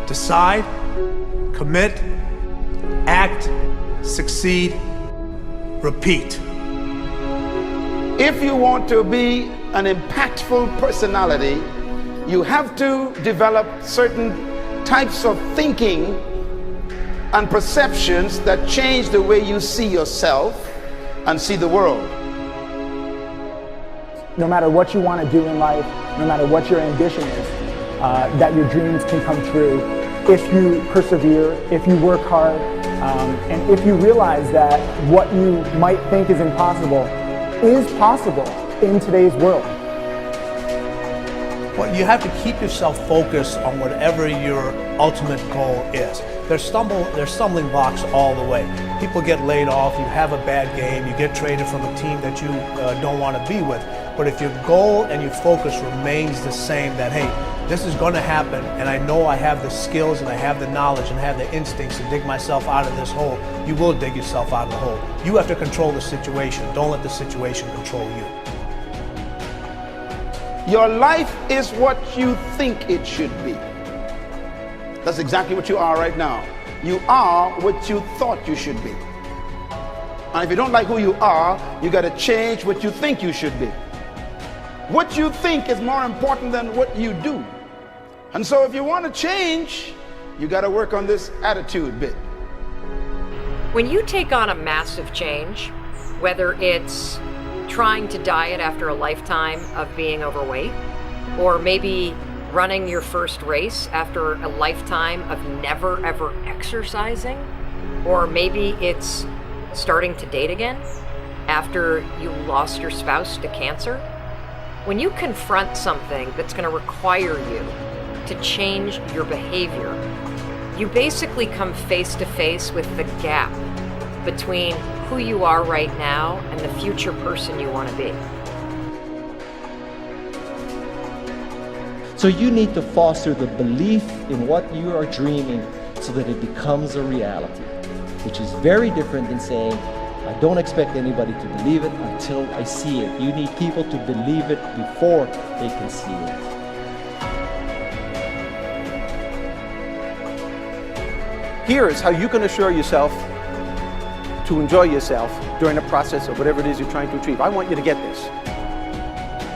Decide, commit, act, succeed, repeat. If you want to be an impactful personality, you have to develop certain types of thinking and perceptions that change the way you see yourself and see the world. No matter what you want to do in life, no matter what your ambition is, that your dreams can come true if you persevere, if you work hard, and if you realize that what you might think is impossible is possible in today's world. Well, you have to keep yourself focused on whatever your ultimate goal is. There's stumbling blocks all the way. People get laid off, you have a bad game, you get traded from a team that you don't want to be with. But if your goal and your focus remains the same, that hey, this is going to happen, and I know I have the skills and I have the knowledge and I have the instincts to dig myself out of this hole, you will dig yourself out of the hole. You have to control the situation. Don't let the situation control you. Your life is what you think it should be. That's exactly what you are right now. You are what you thought you should be. And if you don't like who you are, you got to change what you think you should be. What you think is more important than what you do. And so if you want to change, you got to work on this attitude bit. When you take on a massive change, whether it's trying to diet after a lifetime of being overweight, or maybe running your first race after a lifetime of never ever exercising, or maybe it's starting to date again after you lost your spouse to cancer. When you confront something that's going to require you to change your behavior, you basically come face to face with the gap between who you are right now and the future person you want to be. So you need to foster the belief in what you are dreaming so that it becomes a reality, which is very different than saying, I don't expect anybody to believe it until I see it. You need people to believe it before they can see it. Here is how you can assure yourself to enjoy yourself during the process of whatever it is you're trying to achieve. I want you to get this,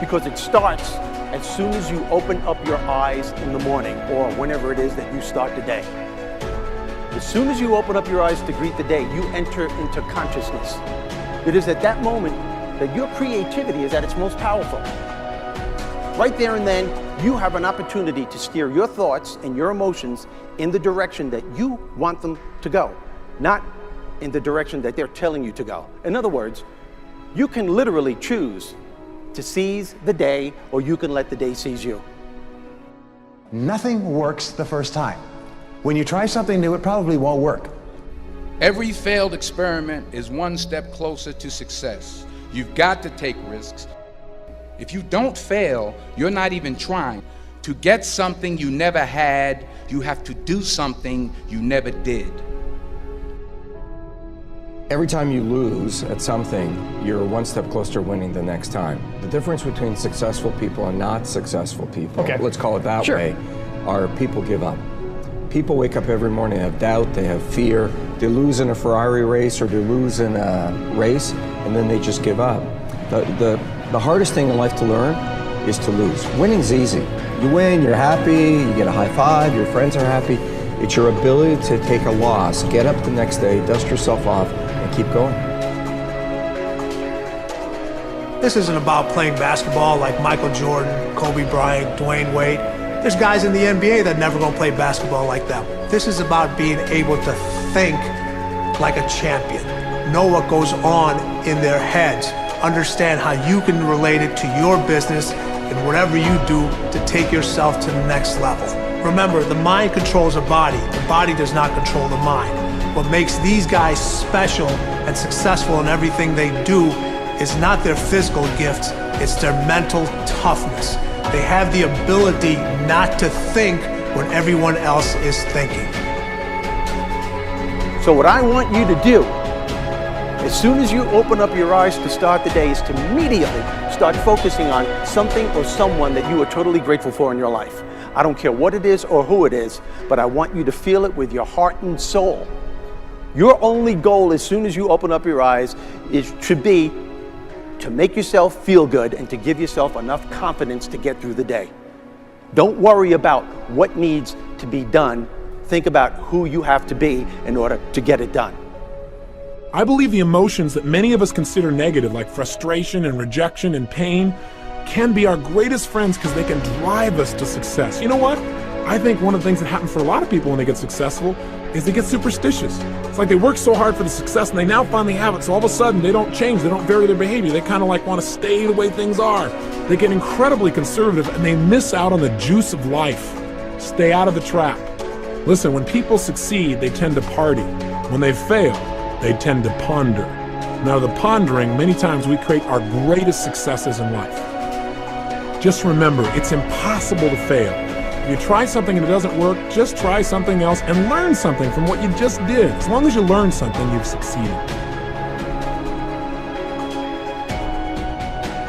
because it starts as soon as you open up your eyes in the morning or whenever it is that you start the day. As soon as you open up your eyes to greet the day, you enter into consciousness. It is at that moment that your creativity is at its most powerful. Right there and then, you have an opportunity to steer your thoughts and your emotions in the direction that you want them to go, not in the direction that they're telling you to go. In other words, you can literally choose to seize the day, or you can let the day seize you. Nothing works the first time. When you try something new, it probably won't work. Every failed experiment is one step closer to success. You've got to take risks. If you don't fail, you're not even trying. To get something you never had, you have to do something you never did. Every time you lose at something, you're one step closer to winning the next time. The difference between successful people and not successful people, let's call it that way, are people give up. People wake up every morning, they have doubt, they have fear, they lose in a Ferrari race or they lose in a race, and then they just give up. The hardest thing in life to learn is to lose. Winning's easy. You win, you're happy, you get a high five, your friends are happy. It's your ability to take a loss, get up the next day, dust yourself off, and keep going. This isn't about playing basketball like Michael Jordan, Kobe Bryant, Dwayne Wade. There's guys in the NBA that never gonna play basketball like them. This is about being able to think like a champion, know what goes on in their heads, understand how you can relate it to your business and whatever you do to take yourself to the next level. Remember, the mind controls the body does not control the mind. What makes these guys special and successful in everything they do is not their physical gifts, it's their mental toughness. They have the ability not to think when everyone else is thinking. So what I want you to do, as soon as you open up your eyes to start the day, is to immediately start focusing on something or someone that you are totally grateful for in your life. I don't care what it is or who it is, but I want you to feel it with your heart and soul. Your only goal as soon as you open up your eyes should be to make yourself feel good and to give yourself enough confidence to get through the day. Don't worry about what needs to be done. Think about who you have to be in order to get it done. I believe the emotions that many of us consider negative, like frustration and rejection and pain, can be our greatest friends because they can drive us to success. You know what? I think one of the things that happens for a lot of people when they get successful is they get superstitious. It's like they work so hard for the success and they now finally have it, so all of a sudden they don't change, they don't vary their behavior, they kind of like want to stay the way things are. They get incredibly conservative and they miss out on the juice of life. Stay out of the trap. Listen, when people succeed, they tend to party. When they fail, they tend to ponder. Now, the pondering, many times we create our greatest successes in life. Just remember, it's impossible to fail. If you try something and it doesn't work, just try something else and learn something from what you just did. As long as you learn something, you've succeeded.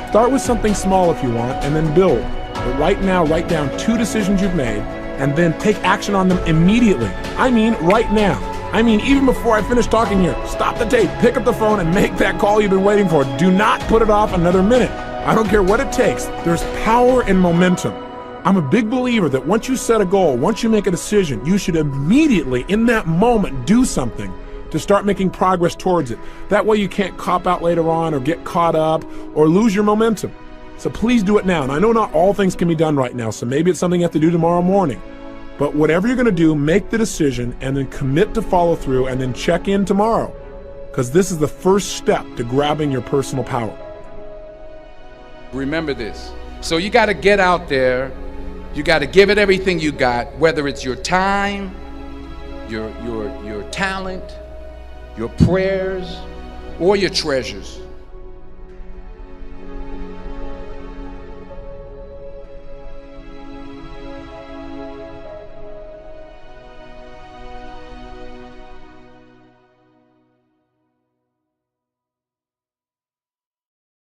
Start with something small if you want, and then build. But right now, write down 2 decisions you've made, and then take action on them immediately. I mean, right now. I mean, even before I finish talking here, stop the tape, pick up the phone, and make that call you've been waiting for. Do not put it off another minute. I don't care what it takes. There's power in momentum. I'm a big believer that once you set a goal, once you make a decision, you should immediately, in that moment, do something to start making progress towards it. That way you can't cop out later on or get caught up or lose your momentum. So please do it now. And I know not all things can be done right now, so maybe it's something you have to do tomorrow morning. But whatever you're going to do, make the decision and then commit to follow through and then check in tomorrow. Because this is the first step to grabbing your personal power. Remember this. So you got to get out there. You got to give it everything you got, whether it's your time, your talent, your prayers, or your treasures.